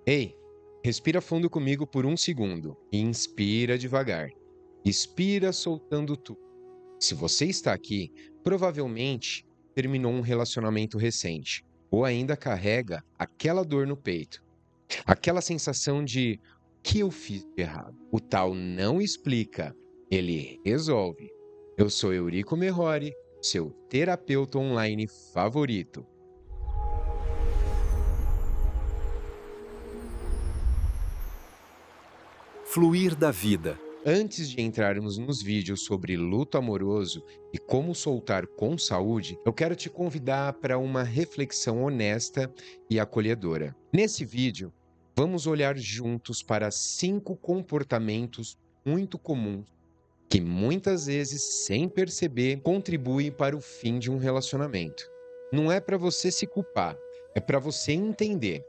Ei, respira fundo comigo por um segundo e inspira devagar. Expira soltando tudo. Se você está aqui, provavelmente terminou um relacionamento recente ou ainda carrega aquela dor no peito, aquela sensação de o que eu fiz de errado. O tal não explica, ele resolve. Eu sou Eurico Merhori, seu terapeuta online favorito. Fluir da vida. Antes de entrarmos nos vídeos sobre luto amoroso e como soltar com saúde, eu quero te convidar para uma reflexão honesta e acolhedora. Nesse vídeo, vamos olhar juntos para 5 comportamentos muito comuns que muitas vezes, sem perceber, contribuem para o fim de um relacionamento. Não é para você se culpar, é para você entender.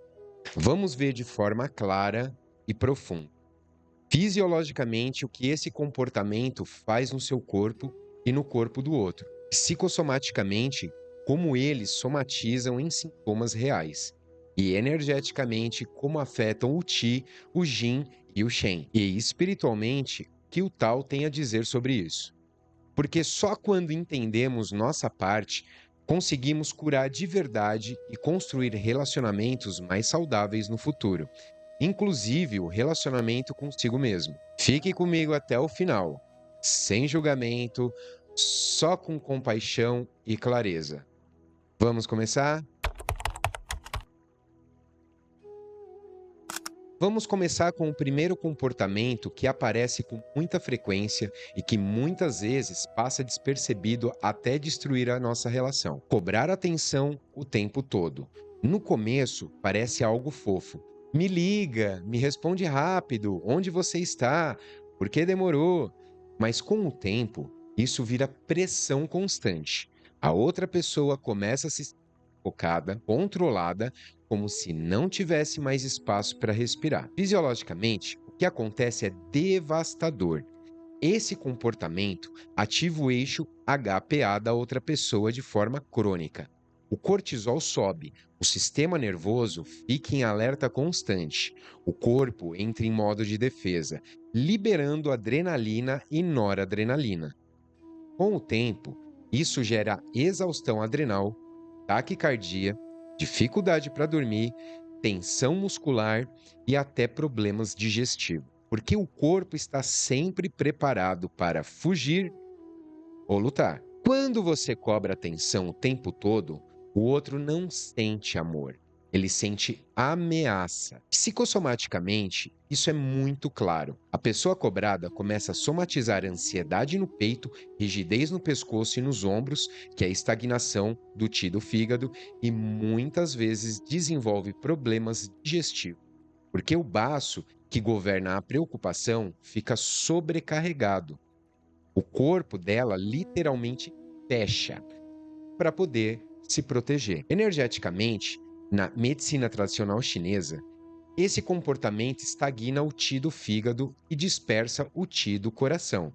Vamos ver de forma clara e profunda. Fisiologicamente, o que esse comportamento faz no seu corpo e no corpo do outro. Psicossomaticamente, como eles somatizam em sintomas reais. E energeticamente, como afetam o Qi, o Jin e o Shen. E espiritualmente, o que o Tao tem a dizer sobre isso. Porque só quando entendemos nossa parte, conseguimos curar de verdade e construir relacionamentos mais saudáveis no futuro, inclusive o relacionamento consigo mesmo. Fique comigo até o final, sem julgamento, só com compaixão e clareza. Vamos começar? Vamos começar com o primeiro comportamento que aparece com muita frequência e que muitas vezes passa despercebido até destruir a nossa relação. Cobrar atenção o tempo todo. No começo, parece algo fofo. Me liga, me responde rápido, onde você está? Por que demorou? Mas com o tempo, isso vira pressão constante. A outra pessoa começa a se sentir focada, controlada, como se não tivesse mais espaço para respirar. Fisiologicamente, o que acontece é devastador. Esse comportamento ativa o eixo HPA da outra pessoa de forma crônica. O cortisol sobe, o sistema nervoso fica em alerta constante, o corpo entra em modo de defesa, liberando adrenalina e noradrenalina. Com o tempo, isso gera exaustão adrenal, taquicardia, dificuldade para dormir, tensão muscular e até problemas digestivos. Porque o corpo está sempre preparado para fugir ou lutar. Quando você cobra atenção o tempo todo, o outro não sente amor. Ele sente ameaça. Psicossomaticamente, isso é muito claro. A pessoa cobrada começa a somatizar ansiedade no peito, rigidez no pescoço e nos ombros, que é a estagnação do Qi do fígado, e muitas vezes desenvolve problemas digestivos. Porque o baço, que governa a preocupação, fica sobrecarregado. O corpo dela literalmente fecha para poder se proteger. Energeticamente, na medicina tradicional chinesa, esse comportamento estagna o Qi do fígado e dispersa o Qi do coração.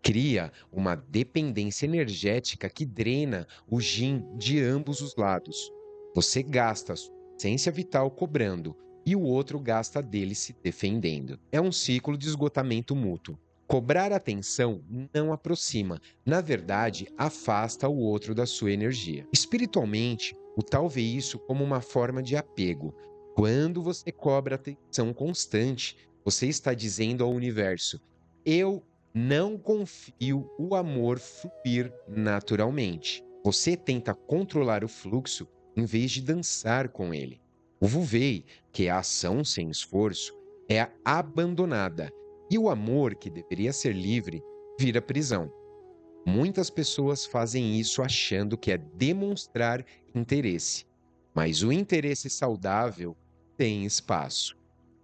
Cria uma dependência energética que drena o Jin de ambos os lados. Você gasta a sua essência vital cobrando e o outro gasta dele se defendendo. É um ciclo de esgotamento mútuo. Cobrar atenção não aproxima, na verdade, afasta o outro da sua energia. Espiritualmente, o Tao vê isso como uma forma de apego. Quando você cobra atenção constante, você está dizendo ao universo: eu não confio o amor fluir naturalmente. Você tenta controlar o fluxo em vez de dançar com ele. O Wu Wei, que é a ação sem esforço, é abandonada e o amor, que deveria ser livre, vira prisão. Muitas pessoas fazem isso achando que é demonstrar interesse, mas o interesse saudável tem espaço.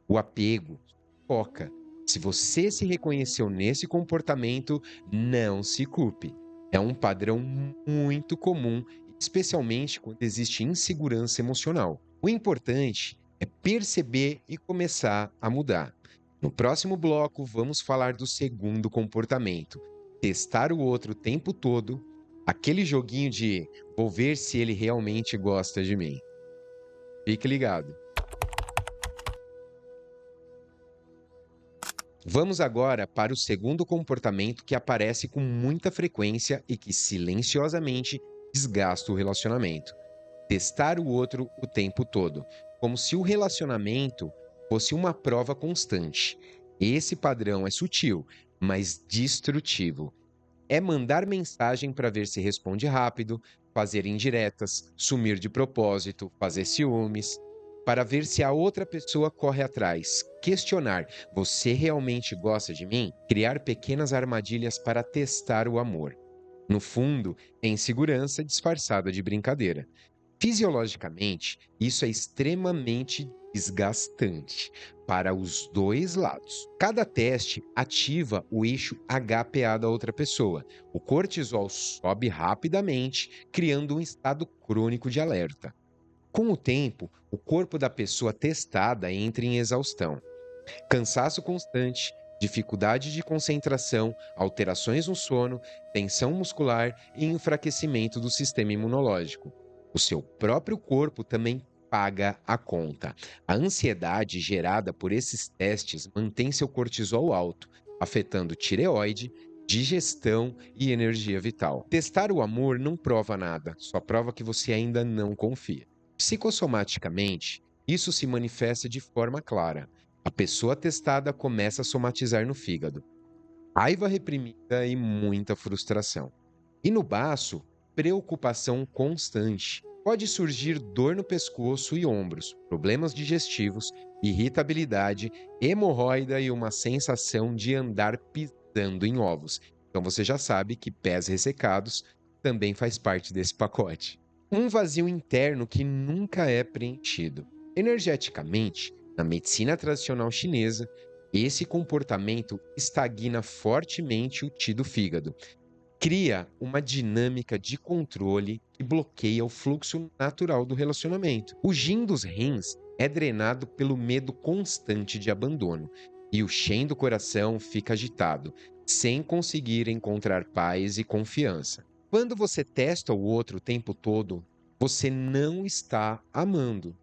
O apego foca. Se você se reconheceu nesse comportamento, não se culpe. É um padrão muito comum, especialmente quando existe insegurança emocional. O importante é perceber e começar a mudar. No próximo bloco, vamos falar do segundo comportamento: testar o outro o tempo todo, aquele joguinho de vou ver se ele realmente gosta de mim. Fique ligado. Vamos agora para o segundo comportamento que aparece com muita frequência e que silenciosamente desgasta o relacionamento: testar o outro o tempo todo, como se o relacionamento fosse uma prova constante. Esse padrão é sutil, mas destrutivo. É mandar mensagem para ver se responde rápido, fazer indiretas, sumir de propósito, fazer ciúmes, para ver se a outra pessoa corre atrás, questionar: você realmente gosta de mim? Criar pequenas armadilhas para testar o amor. No fundo, é insegurança disfarçada de brincadeira. Fisiologicamente, isso é extremamente desgastante para os dois lados. Cada teste ativa o eixo HPA da outra pessoa. O cortisol sobe rapidamente, criando um estado crônico de alerta. Com o tempo, o corpo da pessoa testada entra em exaustão. Cansaço constante, dificuldade de concentração, alterações no sono, tensão muscular e enfraquecimento do sistema imunológico. O seu próprio corpo também paga a conta. A ansiedade gerada por esses testes mantém seu cortisol alto, afetando tireoide, digestão e energia vital. Testar o amor não prova nada, só prova que você ainda não confia. Psicossomaticamente, isso se manifesta de forma clara. A pessoa testada começa a somatizar no fígado raiva reprimida e muita frustração. E no baço, preocupação constante. Pode surgir dor no pescoço e ombros, problemas digestivos, irritabilidade, hemorroida e uma sensação de andar pisando em ovos. Então você já sabe que pés ressecados também faz parte desse pacote. Um vazio interno que nunca é preenchido. Energeticamente, na medicina tradicional chinesa, esse comportamento estagna fortemente o Qi do fígado. Cria uma dinâmica de controle que bloqueia o fluxo natural do relacionamento. O Jin dos rins é drenado pelo medo constante de abandono, e o Shen do coração fica agitado, sem conseguir encontrar paz e confiança. Quando você testa o outro o tempo todo, você não está amando,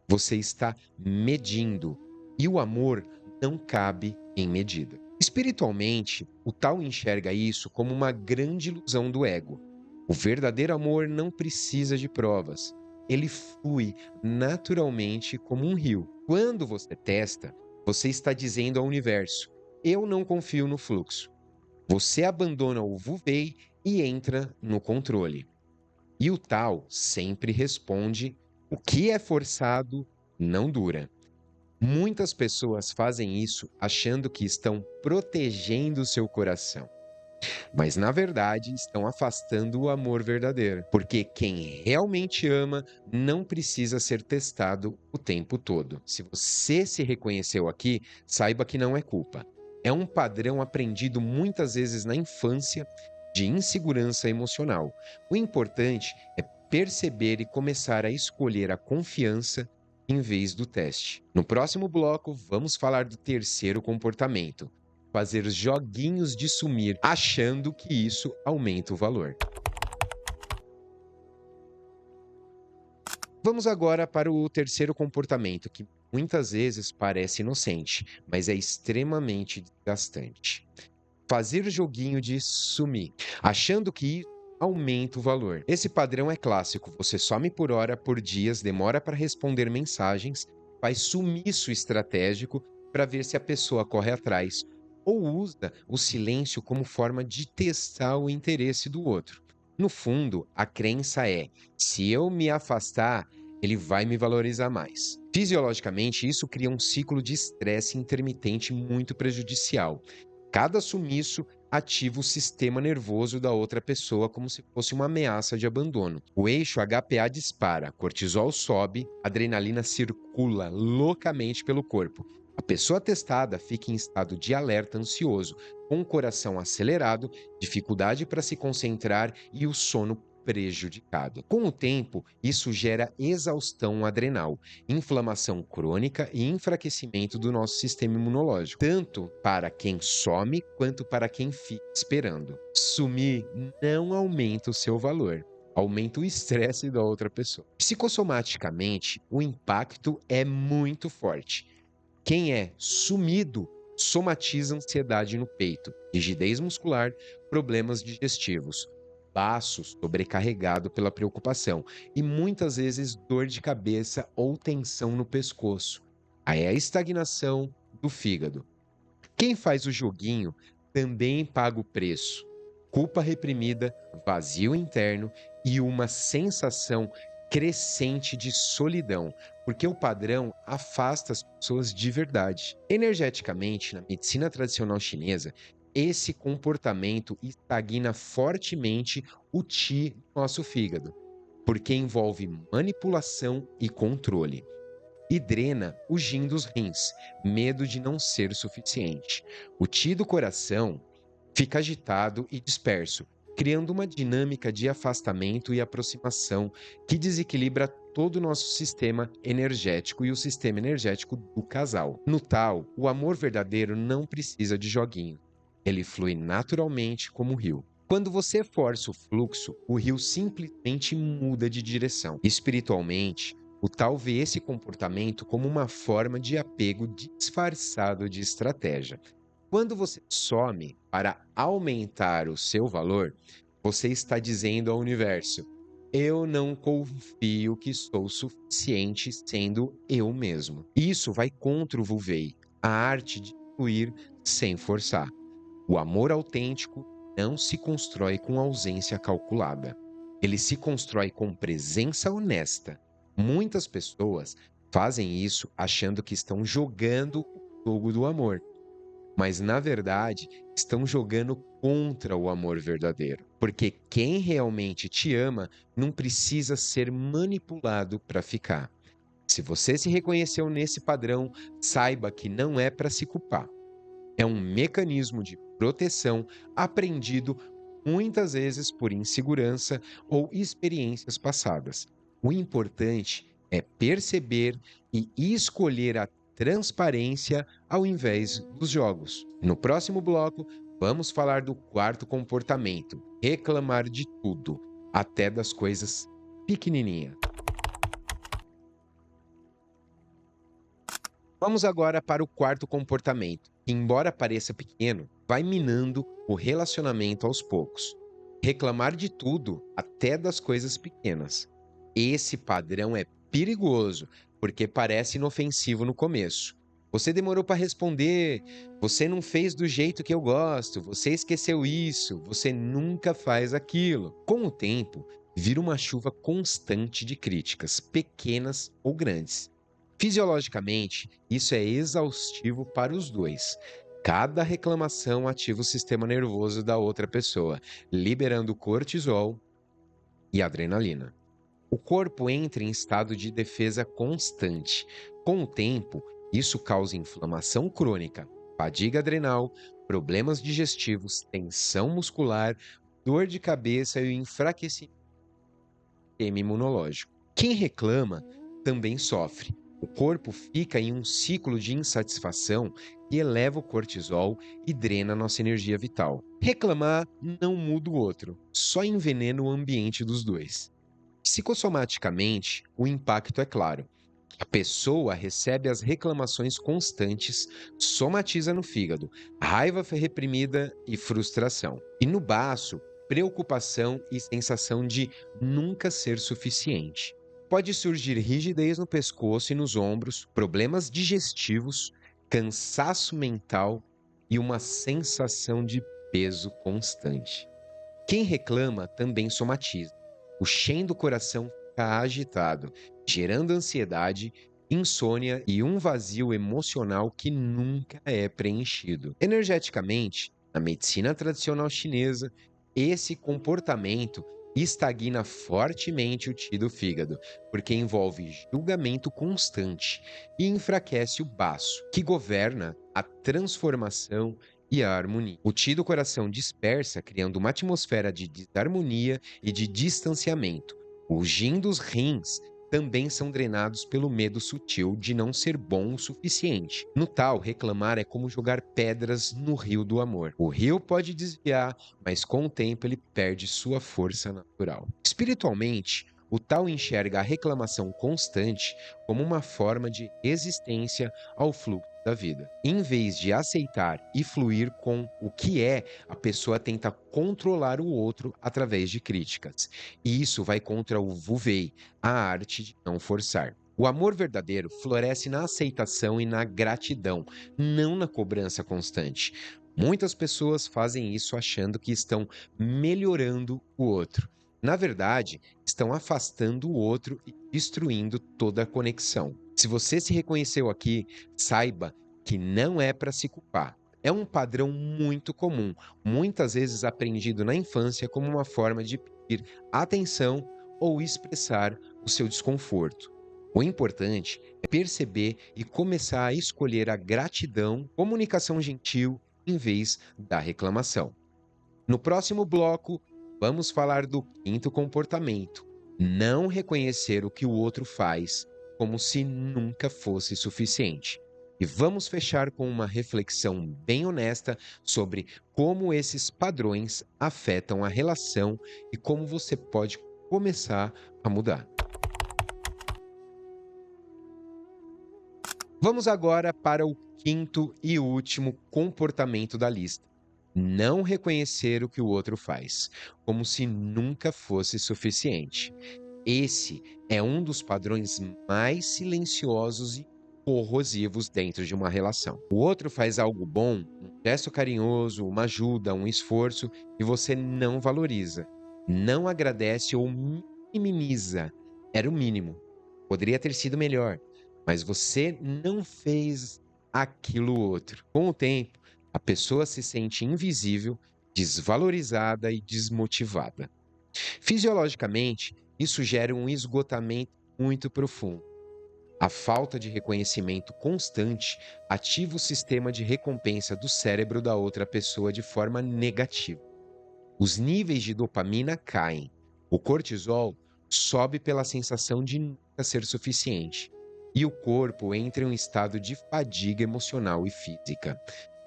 você está medindo. E o amor não cabe em medida. Espiritualmente, o Tao enxerga isso como uma grande ilusão do ego. O verdadeiro amor não precisa de provas. Ele flui naturalmente como um rio. Quando você testa, você está dizendo ao universo: eu não confio no fluxo. Você abandona o Wu-Wei e entra no controle. E o Tao sempre responde: o que é forçado não dura. Muitas pessoas fazem isso achando que estão protegendo seu coração, mas na verdade estão afastando o amor verdadeiro, porque quem realmente ama não precisa ser testado o tempo todo. Se você se reconheceu aqui, saiba que não é culpa. É um padrão aprendido muitas vezes na infância de insegurança emocional. O importante é perceber e começar a escolher a confiança em vez do teste. No próximo bloco, vamos falar do terceiro comportamento: fazer joguinhos de sumir, achando que isso aumenta o valor. Vamos agora para o terceiro comportamento, que muitas vezes parece inocente, mas é extremamente desgastante. Fazer joguinho de sumir, achando que isso aumenta o valor. Esse padrão é clássico: você some por hora, por dias, demora para responder mensagens, faz sumiço estratégico para ver se a pessoa corre atrás, ou usa o silêncio como forma de testar o interesse do outro. No fundo, a crença é: se eu me afastar, ele vai me valorizar mais. Fisiologicamente, isso cria um ciclo de estresse intermitente muito prejudicial. Cada sumiço ativa o sistema nervoso da outra pessoa como se fosse uma ameaça de abandono. O eixo HPA dispara, cortisol sobe, adrenalina circula loucamente pelo corpo. A pessoa testada fica em estado de alerta ansioso, com o coração acelerado, dificuldade para se concentrar e o sono prejudicado. Com o tempo, isso gera exaustão adrenal, inflamação crônica e enfraquecimento do nosso sistema imunológico, tanto para quem some quanto para quem fica esperando. Sumir não aumenta o seu valor, aumenta o estresse da outra pessoa. Psicossomaticamente, o impacto é muito forte. Quem é sumido somatiza ansiedade no peito, rigidez muscular, problemas digestivos, baço sobrecarregado pela preocupação e muitas vezes dor de cabeça ou tensão no pescoço. Aí é a estagnação do fígado. Quem faz o joguinho também paga o preço. Culpa reprimida, vazio interno e uma sensação crescente de solidão, porque o padrão afasta as pessoas de verdade. Energeticamente, na medicina tradicional chinesa, esse comportamento estagna fortemente o qi do nosso fígado, porque envolve manipulação e controle e drena o gin dos rins, medo de não ser suficiente. O ti do coração fica agitado e disperso, criando uma dinâmica de afastamento e aproximação que desequilibra todo o nosso sistema energético e o sistema energético do casal. No tal, o amor verdadeiro não precisa de joguinho. Ele flui naturalmente como o rio. Quando você força o fluxo, o rio simplesmente muda de direção. Espiritualmente, o tal vê esse comportamento como uma forma de apego disfarçado de estratégia. Quando você some para aumentar o seu valor, você está dizendo ao universo: eu não confio que sou suficiente sendo eu mesmo. Isso vai contra o Wu Wei, a arte de fluir sem forçar. O amor autêntico não se constrói com ausência calculada. Ele se constrói com presença honesta. Muitas pessoas fazem isso achando que estão jogando o jogo do amor, mas na verdade estão jogando contra o amor verdadeiro. Porque quem realmente te ama não precisa ser manipulado para ficar. Se você se reconheceu nesse padrão, saiba que não é para se culpar. É um mecanismo de proteção aprendido muitas vezes por insegurança ou experiências passadas. O importante é perceber e escolher a transparência ao invés dos jogos. No próximo bloco, vamos falar do quarto comportamento: reclamar de tudo, até das coisas pequenininhas. Vamos agora para o quarto comportamento, que, embora pareça pequeno, vai minando o relacionamento aos poucos. Reclamar de tudo, até das coisas pequenas. Esse padrão é perigoso, porque parece inofensivo no começo. Você demorou para responder, você não fez do jeito que eu gosto, você esqueceu isso, você nunca faz aquilo. Com o tempo, vira uma chuva constante de críticas, pequenas ou grandes. Fisiologicamente, isso é exaustivo para os dois. Cada reclamação ativa o sistema nervoso da outra pessoa, liberando cortisol e adrenalina. O corpo entra em estado de defesa constante. Com o tempo, isso causa inflamação crônica, fadiga adrenal, problemas digestivos, tensão muscular, dor de cabeça e o enfraquecimento do sistema imunológico. Quem reclama também sofre. O corpo fica em um ciclo de insatisfação que eleva o cortisol e drena nossa energia vital. Reclamar não muda o outro, só envenena o ambiente dos dois. Psicossomaticamente, o impacto é claro. A pessoa recebe as reclamações constantes, somatiza no fígado, raiva reprimida e frustração. E no baço, preocupação e sensação de nunca ser suficiente. Pode surgir rigidez no pescoço e nos ombros, problemas digestivos, cansaço mental e uma sensação de peso constante. Quem reclama também somatiza. O shen do coração fica agitado, gerando ansiedade, insônia e um vazio emocional que nunca é preenchido. Energeticamente, na medicina tradicional chinesa, esse comportamento estagna fortemente o qi do fígado, porque envolve julgamento constante e enfraquece o baço, que governa a transformação e a harmonia. O qi do coração dispersa, criando uma atmosfera de desarmonia e de distanciamento. O jin dos rins também são drenados pelo medo sutil de não ser bom o suficiente. No tal, reclamar é como jogar pedras no rio do amor. O rio pode desviar, mas com o tempo ele perde sua força natural. Espiritualmente, o tal enxerga a reclamação constante como uma forma de resistência ao fluxo da vida. Em vez de aceitar e fluir com o que é, a pessoa tenta controlar o outro através de críticas. E isso vai contra o Wu Wei, a arte de não forçar. O amor verdadeiro floresce na aceitação e na gratidão, não na cobrança constante. Muitas pessoas fazem isso achando que estão melhorando o outro. Na verdade, estão afastando o outro e destruindo toda a conexão. Se você se reconheceu aqui, saiba que não é para se culpar. É um padrão muito comum, muitas vezes aprendido na infância como uma forma de pedir atenção ou expressar o seu desconforto. O importante é perceber e começar a escolher a gratidão, comunicação gentil, em vez da reclamação. No próximo bloco, vamos falar do quinto comportamento: não reconhecer o que o outro faz como se nunca fosse suficiente. E vamos fechar com uma reflexão bem honesta sobre como esses padrões afetam a relação e como você pode começar a mudar. Vamos agora para o quinto e último comportamento da lista: não reconhecer o que o outro faz, como se nunca fosse suficiente. Esse é um dos padrões mais silenciosos e corrosivos dentro de uma relação. O outro faz algo bom, um gesto carinhoso, uma ajuda, um esforço, e você não valoriza, não agradece ou minimiza. Era o mínimo. Poderia ter sido melhor, mas você não fez aquilo outro. Com o tempo, a pessoa se sente invisível, desvalorizada e desmotivada. Fisiologicamente, isso gera um esgotamento muito profundo. A falta de reconhecimento constante ativa o sistema de recompensa do cérebro da outra pessoa de forma negativa. Os níveis de dopamina caem. O cortisol sobe pela sensação de nunca ser suficiente. E o corpo entra em um estado de fadiga emocional e física.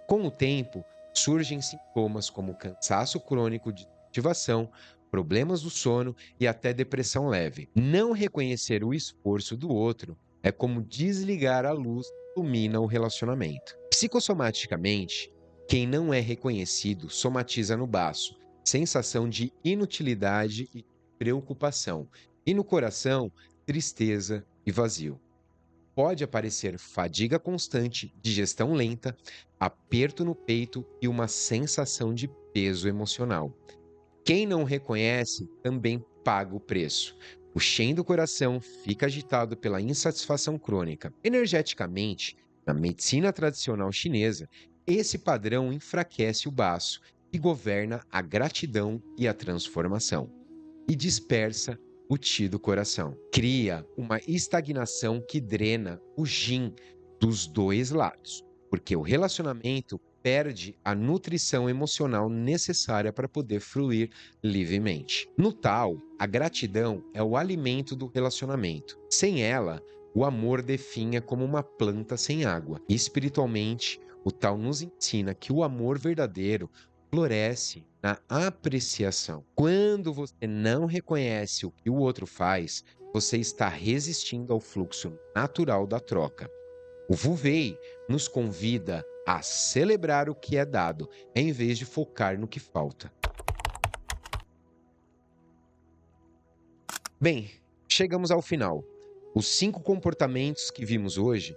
Com o tempo, surgem sintomas como cansaço crônico, desmotivação, problemas do sono e até depressão leve. Não reconhecer o esforço do outro é como desligar a luz que ilumina o relacionamento. Psicossomaticamente, quem não é reconhecido somatiza no baço, sensação de inutilidade e preocupação, e no coração, tristeza e vazio. Pode aparecer fadiga constante, digestão lenta, aperto no peito e uma sensação de peso emocional. Quem não reconhece também paga o preço. O Shen do coração fica agitado pela insatisfação crônica. Energeticamente, na medicina tradicional chinesa, esse padrão enfraquece o baço e governa a gratidão e a transformação, e dispersa o Qi do coração. Cria uma estagnação que drena o Jin dos dois lados, porque o relacionamento perde a nutrição emocional necessária para poder fluir livremente. No Tao, a gratidão é o alimento do relacionamento. Sem ela, o amor definha como uma planta sem água. Espiritualmente, o Tao nos ensina que o amor verdadeiro floresce na apreciação. Quando você não reconhece o que o outro faz, você está resistindo ao fluxo natural da troca. O Wu Wei nos convida a celebrar o que é dado, em vez de focar no que falta. Bem, chegamos ao final. Os 5 comportamentos que vimos hoje: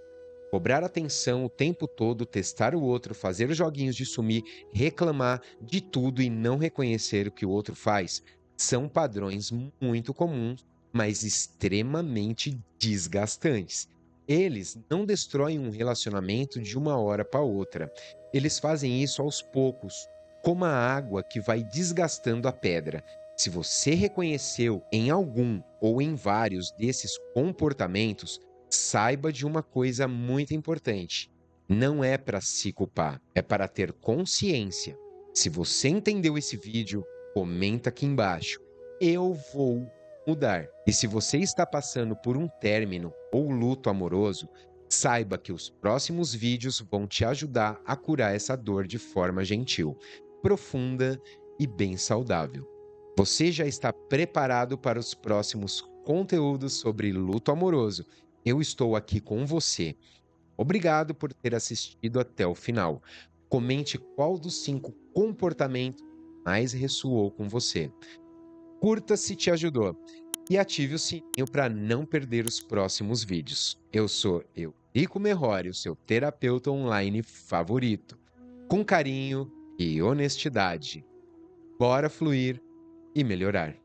cobrar atenção o tempo todo, testar o outro, fazer joguinhos de sumir, reclamar de tudo e não reconhecer o que o outro faz, são padrões muito comuns, mas extremamente desgastantes. Eles não destroem um relacionamento de uma hora para outra. Eles fazem isso aos poucos, como a água que vai desgastando a pedra. Se você reconheceu em algum ou em vários desses comportamentos, saiba de uma coisa muito importante: não é para se culpar, é para ter consciência. Se você entendeu esse vídeo, comenta aqui embaixo: eu vou mudar. E se você está passando por um término ou luto amoroso, saiba que os próximos vídeos vão te ajudar a curar essa dor de forma gentil, profunda e bem saudável. Você já está preparado para os próximos conteúdo sobre luto amoroso. Eu estou aqui com você. Obrigado por ter assistido até o final. Comente qual dos 5 comportamentos mais ressoou com você. Curta se te ajudou e ative o sininho para não perder os próximos vídeos. Eu sou Eurico Merrori, o seu terapeuta online favorito. Com carinho e honestidade. Bora fluir e melhorar.